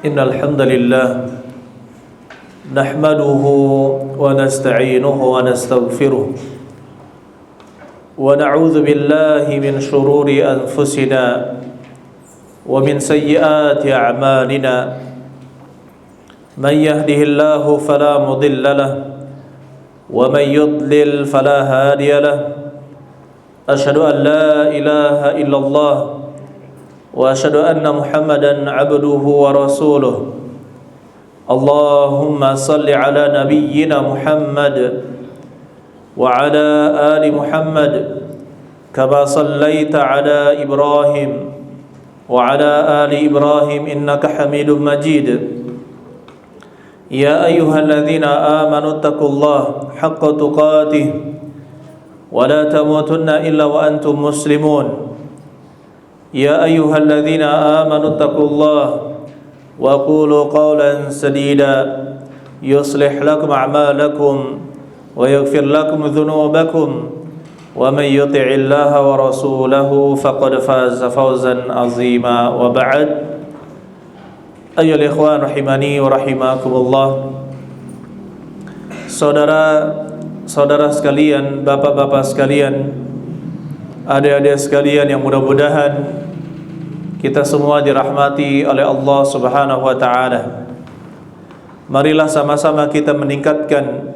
إن الحمد لله نحمده ونستعينه ونستغفره ونعوذ بالله من شرور أنفسنا ومن سيئات أعمالنا من يهده الله فلا مضل له ومن يضلل فلا هادي له أشهد أن لا إله إلا الله وأشهد أن محمدا عبده ورسوله اللهم صل على نبينا محمد وعلى آل محمد كما صليت على إبراهيم وعلى آل إبراهيم إنك حميد مجيد يا أيها الذين آمنوا اتقوا الله حق تقاته ولا تموتن إلا وأنتم مسلمون يا أيها الذين آمنوا اتقوا الله وقولوا قولا سديدا يصلح لكم أعمالكم ويغفر لكم ذنوبكم ومن يطع الله ورسوله فقد فاز فوزا عظيما وبعد أيها الإخوان رحمني ورحمكم الله. Saudara-saudara sekalian, bapak-bapak sekalian, adik-adik sekalian yang mudah-mudahan kita semua dirahmati oleh Allah Subhanahu wa taala. Marilah sama-sama kita meningkatkan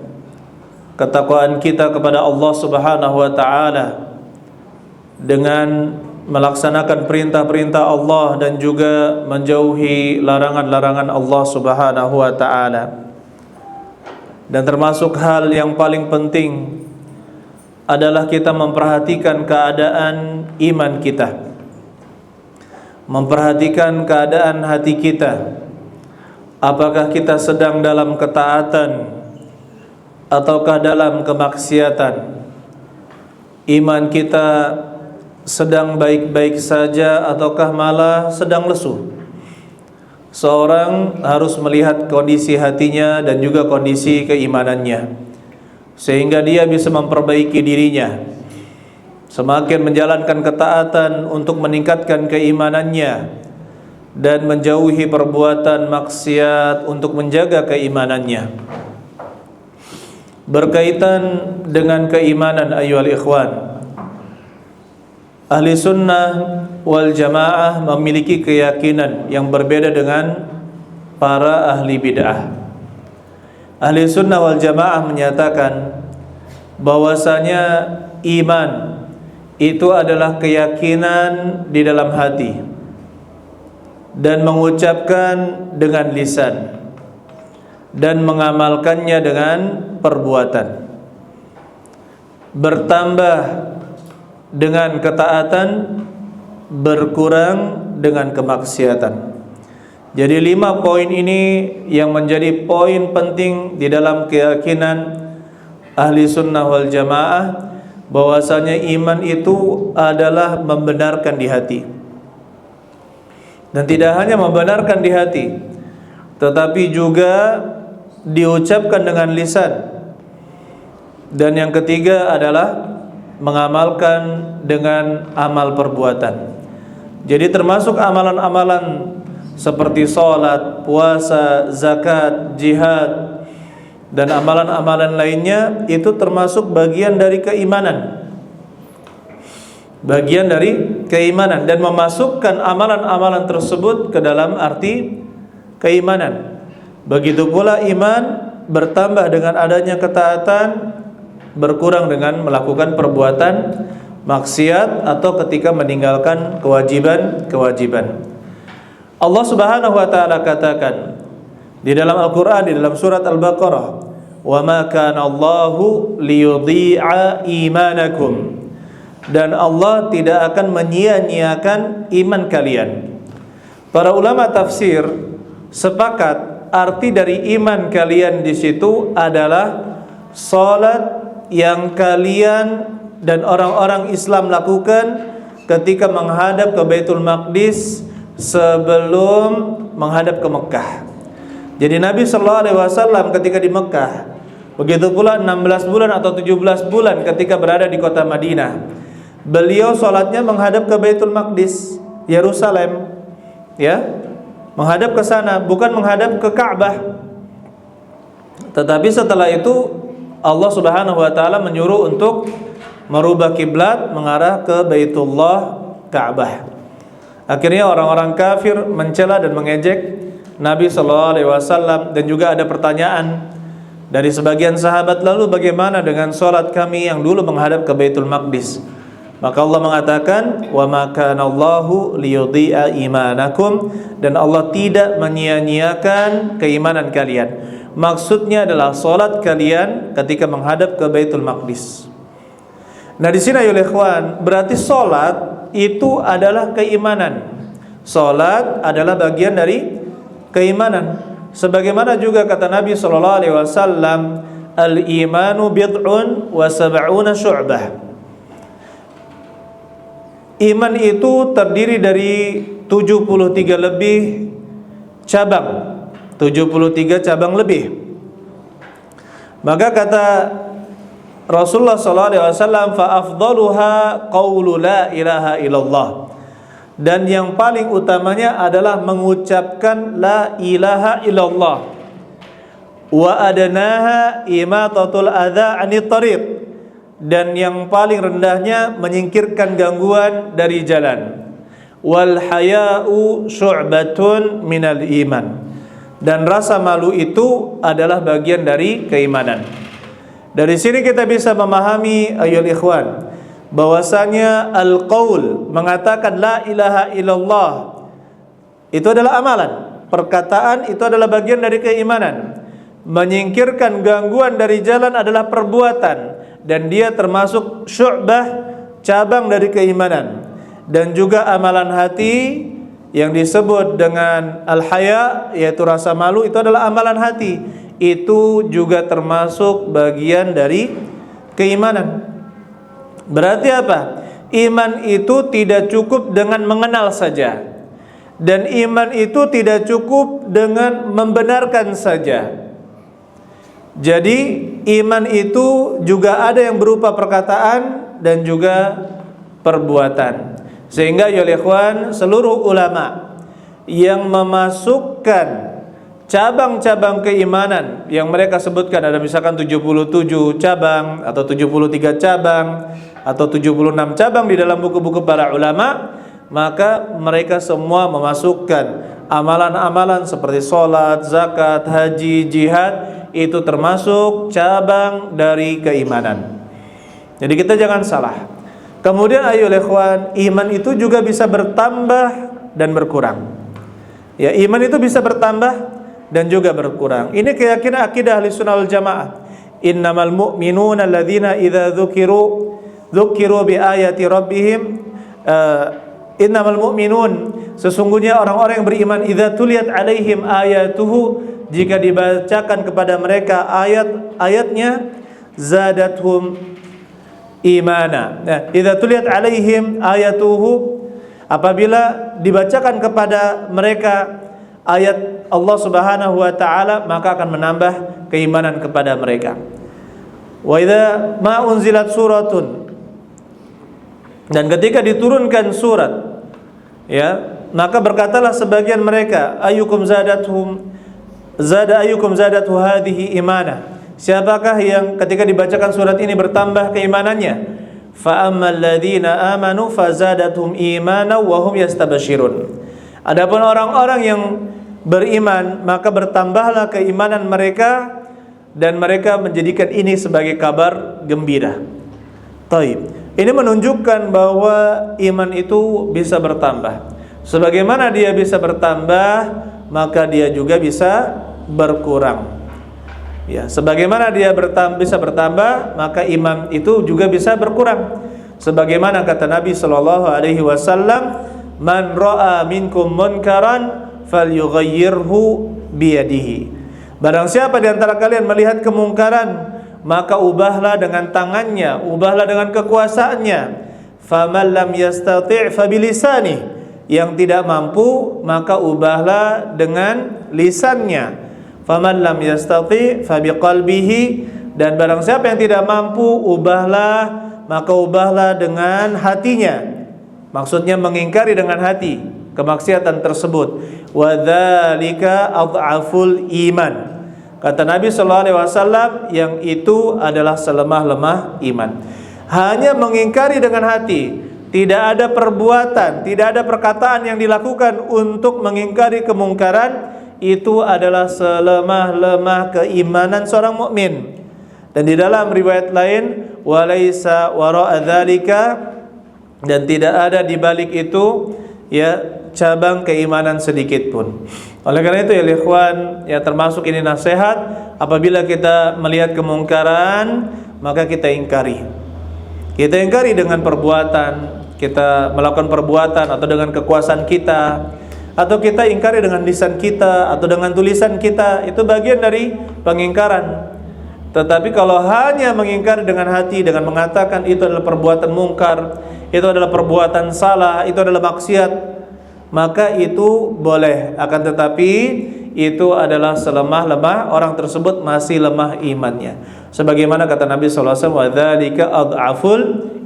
ketakwaan kita kepada Allah Subhanahu wa taala dengan melaksanakan perintah-perintah Allah dan juga menjauhi larangan-larangan Allah Subhanahu wa taala. Dan termasuk hal yang paling penting adalah kita memperhatikan keadaan iman kita, memperhatikan keadaan hati kita. Apakah kita sedang dalam ketaatan ataukah dalam kemaksiatan? Iman kita sedang baik-baik saja ataukah malah sedang lesu? Seorang harus melihat kondisi hatinya dan juga kondisi keimanannya, sehingga dia bisa memperbaiki dirinya, semakin menjalankan ketaatan untuk meningkatkan keimanannya dan menjauhi perbuatan maksiat untuk menjaga keimanannya. Berkaitan dengan keimanan ayyuhal ikhwan, Ahli sunnah wal jamaah memiliki keyakinan yang berbeda dengan para ahli bid'ah. Ahli sunnah wal jamaah menyatakan bahwasanya iman itu adalah keyakinan di dalam hati dan mengucapkan dengan lisan dan mengamalkannya dengan perbuatan, bertambah dengan ketaatan, berkurang dengan kemaksiatan. Jadi 5 poin ini yang menjadi poin penting di dalam keyakinan ahli sunnah wal jamaah, bahwasanya iman itu adalah membenarkan di hati. Dan tidak hanya membenarkan di hati, tetapi juga diucapkan dengan lisan. Dan yang ketiga adalah mengamalkan dengan amal perbuatan. Jadi termasuk amalan-amalan seperti salat, puasa, zakat, jihad dan amalan-amalan lainnya itu termasuk bagian dari keimanan. Bagian dari keimanan dan memasukkan amalan-amalan tersebut ke dalam arti keimanan. Begitu pula iman bertambah dengan adanya ketaatan, berkurang dengan melakukan perbuatan maksiat atau ketika meninggalkan kewajiban-kewajiban. Allah Subhanahu wa taala katakan di dalam Al-Qur'an, di dalam surat Al-Baqarah, "Wa ma kana Allahu liyudhi'a imanakum." Dan Allah tidak akan menyia-nyiakan iman kalian. Para ulama tafsir sepakat arti dari iman kalian di situ adalah salat yang kalian dan orang-orang Islam lakukan ketika menghadap ke Baitul Maqdis sebelum menghadap ke Mekah. Jadi Nabi sallallahu alaihi wasallam ketika di Mekah, begitu pula 16 bulan atau 17 bulan ketika berada di kota Madinah, beliau salatnya menghadap ke Baitul Maqdis, Yerusalem, ya. menghadap ke sana, bukan menghadap ke Ka'bah. Tetapi setelah itu Allah Subhanahu wa taala menyuruh untuk merubah kiblat mengarah ke Baitullah Ka'bah. Akhirnya orang-orang kafir mencela dan mengejek Nabi sallallahu alaihi wasallam, dan juga ada pertanyaan dari sebagian sahabat, lalu bagaimana dengan salat kami yang dulu menghadap ke Baitul Maqdis? Maka Allah mengatakan, wa ma kana Allahu liyudhi'a imanakum, dan Allah tidak menyia-nyiakan keimanan kalian. Maksudnya adalah salat kalian ketika menghadap ke Baitul Maqdis. Nah, di sini ayo ikhwan, berarti salat itu adalah keimanan. Salat adalah bagian dari keimanan. Sebagaimana juga kata Nabi sallallahu alaihi wasallam, al-imanu bid'un wa sab'una syu'bah. Iman itu terdiri dari 73 lebih cabang. 73 cabang lebih. Maka kata Rasulullah sallallahu alaihi wasallam, fa afdaluha qaulu la ilaha illallah. Dan yang paling utamanya adalah mengucapkan la ilaha illallah. Wa adnaha imatatul adza 'anit thariq. Dan yang paling rendahnya menyingkirkan gangguan dari jalan. Wal haya'u syu'batun minal iman. Dan rasa malu itu adalah bagian dari keimanan. Dari sini kita bisa memahami ayol ikhwan, bahwasanya al-qaul, mengatakan la ilaha illallah, itu adalah amalan. Perkataan itu adalah bagian dari keimanan. Menyingkirkan gangguan dari jalan adalah perbuatan, dan dia termasuk syu'bah, cabang dari keimanan. Dan juga amalan hati yang disebut dengan al-haya, yaitu rasa malu, itu adalah amalan hati. Itu juga termasuk bagian dari keimanan. Berarti apa? Iman itu tidak cukup dengan mengenal saja, dan iman itu tidak cukup dengan membenarkan saja. Jadi iman itu juga ada yang berupa perkataan dan juga perbuatan. Sehingga ya ikhwan, seluruh ulama yang memasukkan cabang-cabang keimanan yang mereka sebutkan, ada misalkan 77 cabang atau 73 cabang atau 76 cabang di dalam buku-buku para ulama, maka mereka semua memasukkan amalan-amalan seperti sholat, zakat, haji, jihad, itu termasuk cabang dari keimanan. Jadi kita jangan salah. Kemudian ayo ikhwan, iman itu juga bisa bertambah dan berkurang. Ya, iman itu bisa bertambah dan juga berkurang. Ini keyakinan akidah Ahlussunnah wal Jamaah. Innamal mu'minuna alladzina idza dzukiru bi ayati rabbihim innamal mu'minun, sesungguhnya orang-orang yang beriman, idza tuliyat alaihim ayatuhu, jika dibacakan kepada mereka ayat-ayatnya, zadathum imana. Nah, idza tuliyat alaihim ayatuhu, apabila dibacakan kepada mereka ayat Allah Subhanahu wa taala, maka akan menambah keimanan kepada mereka. Wa idza ma unzilat suratun, dan ketika diturunkan surat, ya, maka berkatalah sebagian mereka, ayyukum zadatuhum zadatu hadhihi imana. Siapakah yang ketika dibacakan surat ini bertambah keimanannya? Fa ammal ladzina amanu fazadathum imana wa hum yastabshirun. Adapun orang-orang yang beriman, maka bertambahlah keimanan mereka, dan mereka menjadikan ini sebagai kabar gembira. Taib. Ini menunjukkan bahwa iman itu bisa bertambah. Sebagaimana dia bisa bertambah, maka dia juga bisa berkurang. Ya, sebagaimana dia bisa bertambah, maka iman itu juga bisa berkurang. Sebagaimana kata Nabi sallallahu alaihi wasallam, "Man ra'a minkum munkaran falyughayyirhu biyadihi." Barang siapa di antara kalian melihat kemungkaran, maka ubahlah dengan tangannya, ubahlah dengan kekuasaannya. Faman lam yastati' fabilisanihi, yang tidak mampu maka ubahlah dengan lisannya. Faman lam yastati' fabiqalbihi, dan barang siapa yang tidak mampu, ubahlah, maka ubahlah dengan hatinya. Maksudnya mengingkari dengan hati. kemaksiatan tersebut. Wa dzalika adhaful iman. Kata Nabi sallallahu alaihi wasallam, yang itu adalah selemah-lemah iman. Hanya mengingkari dengan hati, tidak ada perbuatan, tidak ada perkataan yang dilakukan untuk mengingkari kemungkaran, itu adalah selemah-lemah keimanan seorang mukmin. Dan di dalam riwayat lain, walaisa wara'a dzalika, dan tidak ada di balik itu ya cabang keimanan sedikit pun. Oleh karena itu ya ikhwan, ya termasuk ini nasihat, apabila kita melihat kemungkaran maka kita ingkari. Kita ingkari dengan perbuatan, kita melakukan perbuatan atau dengan kekuasaan kita, atau kita ingkari dengan lisan kita atau dengan tulisan kita, itu bagian dari pengingkaran. Tetapi kalau hanya mengingkari dengan hati, dengan mengatakan itu adalah perbuatan mungkar, itu adalah perbuatan salah, itu adalah maksiat, maka itu boleh. Akan tetapi itu adalah selemah-lemah, orang tersebut masih lemah imannya. Sebagaimana kata Nabi sallallahu alaihi wasallam, wa dzalika adhaful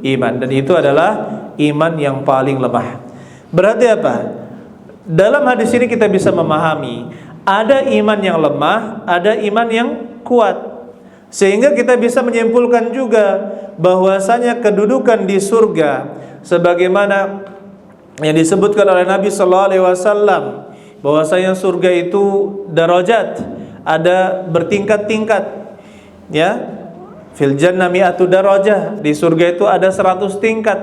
iman, dan itu adalah iman yang paling lemah. Berarti apa? Dalam hadis ini kita bisa memahami ada iman yang lemah, ada iman yang kuat. Sehingga kita bisa menyimpulkan juga bahwasanya kedudukan di surga sebagaimana yang disebutkan oleh Nabi sallallahu alaihi wasallam, bahwasanya surga itu darajat, ada bertingkat-tingkat. Ya. Fil jannah mi'atu darajah, di surga itu ada 100 tingkat,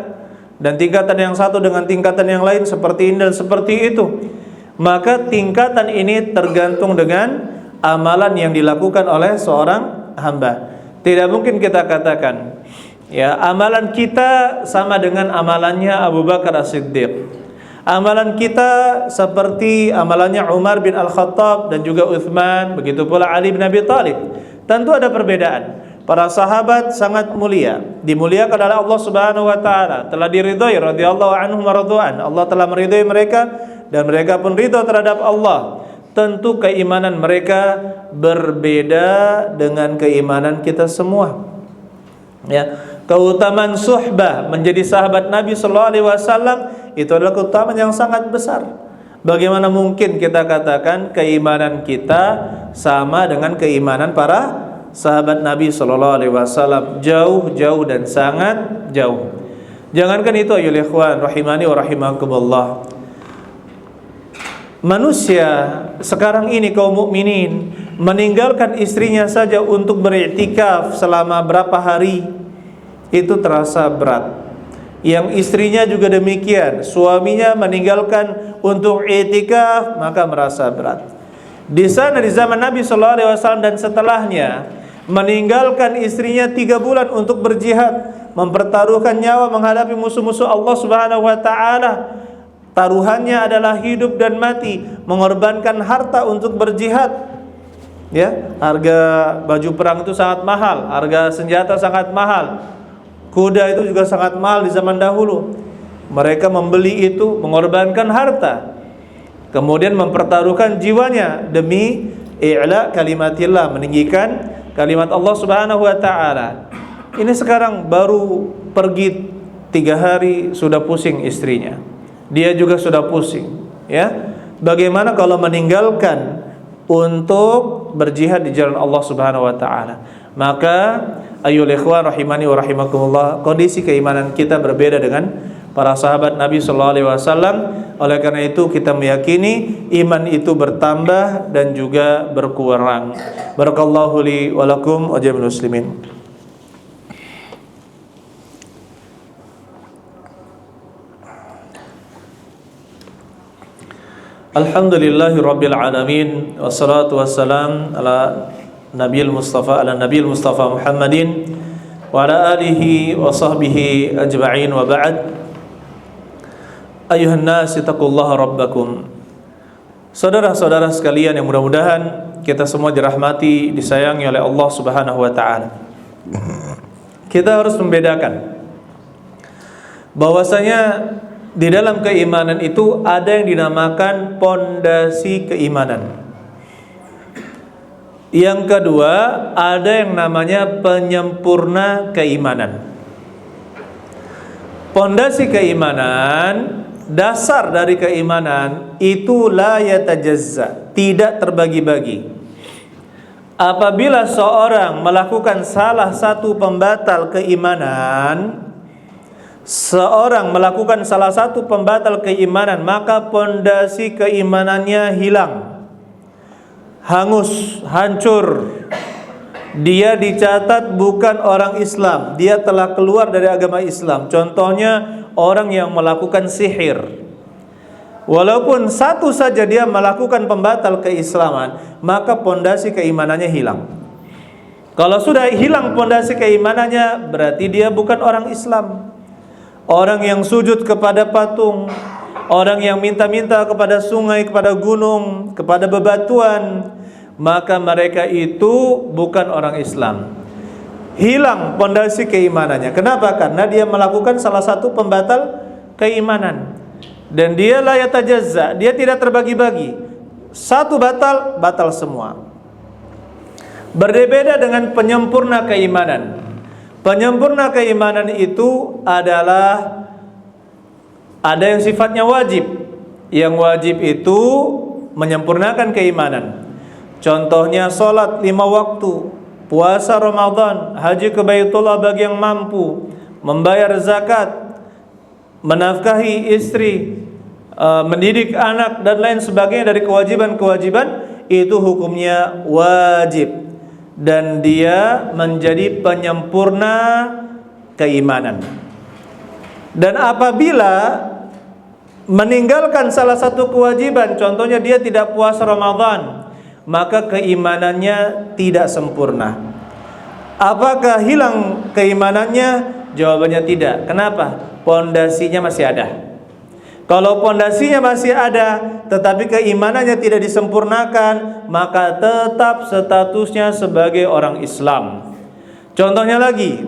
dan tingkatan yang satu dengan tingkatan yang lain seperti ini dan seperti itu. Maka tingkatan ini tergantung dengan amalan yang dilakukan oleh seorang hamba. Tidak mungkin kita katakan ya amalan kita sama dengan amalannya Abu Bakar As-Siddiq, amalan kita seperti amalannya Umar bin Al-Khattab dan juga Utsman, begitu pula Ali bin Abi Thalib. Tentu ada perbedaan. Para sahabat sangat mulia, dimuliakan oleh Allah Subhanahu wa taala, telah diridhai radhiyallahu anhum wa radwan. Allah telah meridhai mereka dan mereka pun ridha terhadap Allah. Tentu keimanan mereka berbeda dengan keimanan kita semua. Ya, keutamaan suhbah, menjadi sahabat Nabi sallallahu alaihi wasallam, itu adalah keutamaan yang sangat besar. Bagaimana mungkin kita katakan keimanan kita sama dengan keimanan para sahabat Nabi sallallahu alaihi wasallam? Jauh dan sangat jauh. Jangankan itu ayyuhal ikhwan rahimani wa rahimakumullah. Manusia sekarang ini, kaum mukminin, meninggalkan istrinya saja untuk beriktikaf selama berapa hari, itu terasa berat. Yang istrinya juga demikian, suaminya meninggalkan untuk iktikaf, maka merasa berat. Di sana di zaman Nabi sallallahu alaihi wasallam dan setelahnya, meninggalkan istrinya 3 bulan untuk berjihad, mempertaruhkan nyawa menghadapi musuh-musuh Allah Subhanahu wa taala. Taruhannya adalah hidup dan mati, mengorbankan harta untuk berjihad. Ya, harga baju perang itu sangat mahal, harga senjata sangat mahal. Kuda itu juga sangat mahal di zaman dahulu. Mereka membeli itu, mengorbankan harta, kemudian mempertaruhkan jiwanya demi i'la kalimatillah, meninggikan kalimat Allah Subhanahu wa taala. Ini sekarang baru pergi 3 hari sudah pusing istrinya. Dia juga sudah pusing, ya. Bagaimana kalau meninggalkan untuk berjihad di jalan Allah Subhanahu wa taala? Maka ayyuhal ikhwan rahimani wa rahimakumullah, kondisi keimanan kita berbeda dengan para sahabat Nabi sallallahu alaihi wasallam. Oleh karena itu kita meyakini iman itu bertambah dan juga berkurang. Barakallahu li wa lakum wa jami'il muslimin. Alhamdulillahi rabbil alamin, wassalatu wassalam ala nabiyil mustafa Muhammadin wa ala alihi wa sahbihi ajma'in, wa ba'd. Ayuhan nas taqullaha rabbakum. Saudara-saudara sekalian yang mudah-mudahan kita semua dirahmati, disayangi oleh Allah Subhanahu wa taala. Kita harus membedakan bahwasanya di dalam keimanan itu ada yang dinamakan pondasi keimanan. Yang kedua, ada yang namanya penyempurna keimanan. Pondasi keimanan dasar dari keimanan itu la yatajazza, tidak terbagi-bagi. Apabila seorang melakukan salah satu pembatal keimanan, maka pondasi keimanannya hilang, hangus, hancur. Dia dicatat bukan orang Islam, dia telah keluar dari agama Islam. Contohnya orang yang melakukan sihir, walaupun satu saja dia melakukan pembatal keislaman, maka pondasi keimanannya hilang. Kalau sudah hilang pondasi keimanannya, berarti dia bukan orang Islam. Orang yang sujud kepada patung, orang yang minta-minta kepada sungai, kepada gunung, kepada bebatuan, maka mereka itu bukan orang Islam. Hilang pondasi keimanannya. Kenapa? Karena dia melakukan salah satu pembatal keimanan. Dan dia la yatajazza, dia tidak terbagi-bagi. Satu batal, batal semua. Berbeda dengan penyempurna keimanan. Penyempurna keimanan itu adalah ada yang sifatnya wajib. Yang wajib itu menyempurnakan keimanan. Contohnya sholat 5 waktu, puasa Ramadan, haji ke Baitullah bagi yang mampu, membayar zakat, menafkahi istri, mendidik anak dan lain sebagainya dari kewajiban-kewajiban, itu hukumnya wajib. Dan dia menjadi penyempurna keimanan. Dan apabila meninggalkan salah satu kewajiban, contohnya dia tidak puasa Ramadan, maka keimanannya tidak sempurna. Apakah hilang keimanannya? Jawabannya tidak. Kenapa? Pondasinya masih ada. Kalau pondasinya masih ada, tetapi keimanannya tidak disempurnakan, maka tetap statusnya sebagai orang Islam. Contohnya lagi,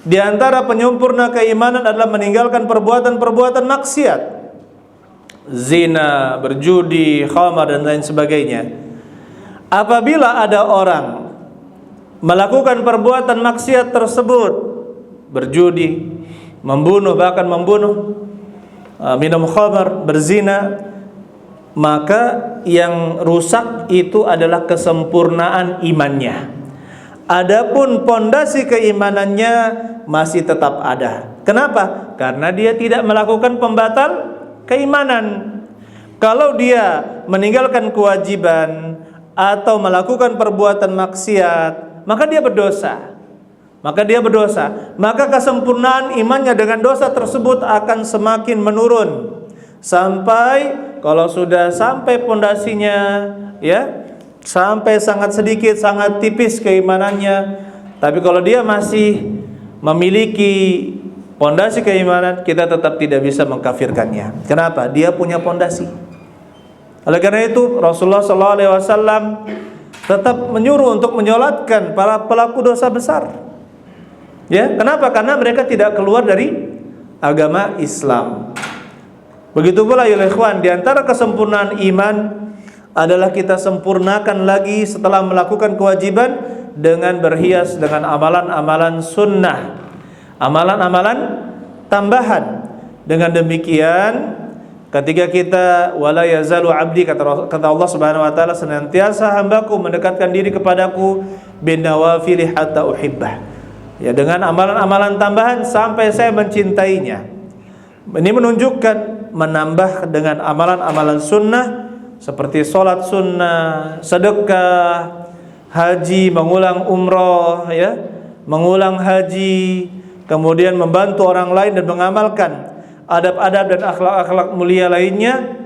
di antara penyempurna keimanan adalah meninggalkan perbuatan-perbuatan maksiat, zina, berjudi, khamar dan lain sebagainya. Apabila ada orang melakukan perbuatan maksiat tersebut, berjudi, membunuh, bahkan membunuh, minum khamar, berzina, maka yang rusak itu adalah kesempurnaan imannya. Adapun pondasi keimanannya masih tetap ada. Kenapa? Karena dia tidak melakukan pembatal keimanan. Kalau dia meninggalkan kewajiban atau melakukan perbuatan maksiat, maka dia berdosa. Maka kesempurnaan imannya dengan dosa tersebut akan semakin menurun. Sampai kalau sudah sampai pondasinya, ya, sampai sangat sedikit, sangat tipis keimanannya. Tapi kalau dia masih memiliki pondasi keimanan, kita tetap tidak bisa mengkafirkannya. Kenapa? Dia punya pondasi. Oleh karena itu Rasulullah SAW tetap menyuruh untuk menyolatkan para pelaku dosa besar. Ya, kenapa? Karena mereka tidak keluar dari agama Islam. Begitu pula ya ikhwan, di antara kesempurnaan iman adalah kita sempurnakan lagi setelah melakukan kewajiban dengan berhias dengan amalan-amalan sunnah, amalan-amalan tambahan. Dengan demikian, ketika kita wala yazalu abdi, kata Allah Subhanahu wa taala, senantiasa hambaku mendekatkan diri kepadaku bin nawafili hatta uhibbah. Ya, dengan amalan-amalan tambahan sampai saya mencintainya. Ini menunjukkan menambah dengan amalan-amalan sunnah seperti sholat sunnah, sedekah, haji, mengulang umroh, ya, mengulang haji, kemudian membantu orang lain dan mengamalkan adab-adab dan akhlak-akhlak mulia lainnya,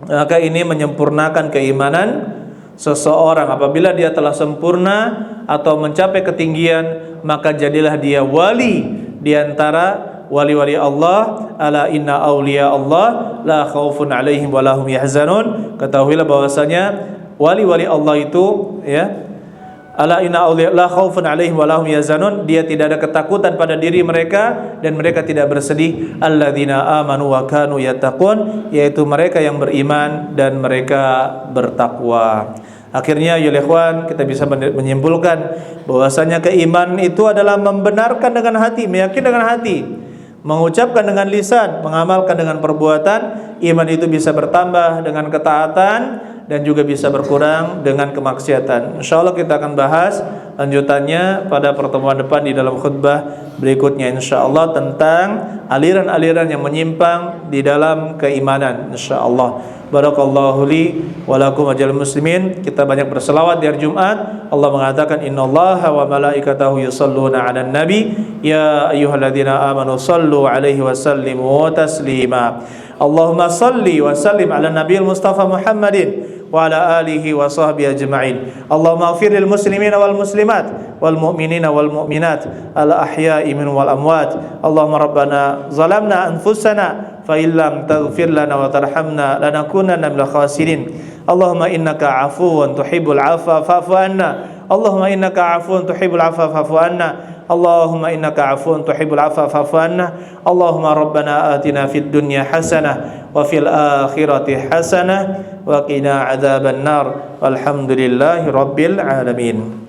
maka ini menyempurnakan keimanan seseorang. Apabila dia telah sempurna atau mencapai ketinggian, maka jadilah dia wali di antara wali-wali Allah. Ala inna awliya Allah la khaufun alaihim wa lahum yahzanun. Ketahuilah bahwasanya wali-wali Allah itu, ya, ala inna awliya la khaufun alaihim wa lahum yahzanun, dia tidak ada ketakutan pada diri mereka dan mereka tidak bersedih. Alladzina amanu wa kanu yattaqun, yaitu mereka yang beriman dan mereka bertakwa. Akhirnya ya ikhwan, kita bisa menyimpulkan bahwasanya keimanan itu adalah membenarkan dengan hati, meyakini dengan hati mengucapkan dengan lisan, mengamalkan dengan perbuatan, iman itu bisa bertambah dengan ketaatan dan juga bisa berkurang dengan kemaksiatan. Insyaallah kita akan bahas lanjutannya pada pertemuan depan di dalam khutbah berikutnya insyaallah, tentang aliran-aliran yang menyimpang di dalam keimanan insyaallah. Barakallahu li wa lakum wa jal muslimin. Kita banyak berselawat di hari Jumat. Allah mengatakan innallaha wa malaikatahu yusholluna 'alan nabi ya ayyuhalladzina amanu shallu 'alaihi wa sallimu taslima. Allahumma shalli wa sallim 'ala nabiyil mustafa Muhammadin wa ala alihi wa sahbihi ajma'in. Allahumma ighfir lil muslimina wal muslimat wal mu'minina wal mu'minat al ahya'i minhum wal amwat. Allahumma rabbana zalamna anfusana fa illam taghfir lana wa tarhamna lanakunanna minal khasirin. Allahumma innaka 'afuwun tuhibbul 'afwa fa'fu anna. Allahumma innaka 'afuwun tuhibbul 'afwa fa'fu anna. Allahumma innaka 'afuwun tuhibbul 'afwa fa'fu anna. Allahumma rabbana atina fid dunya hasanah wa fil akhirati hasanah wa qina adzaban nar. Walhamdulillahi rabbil alamin.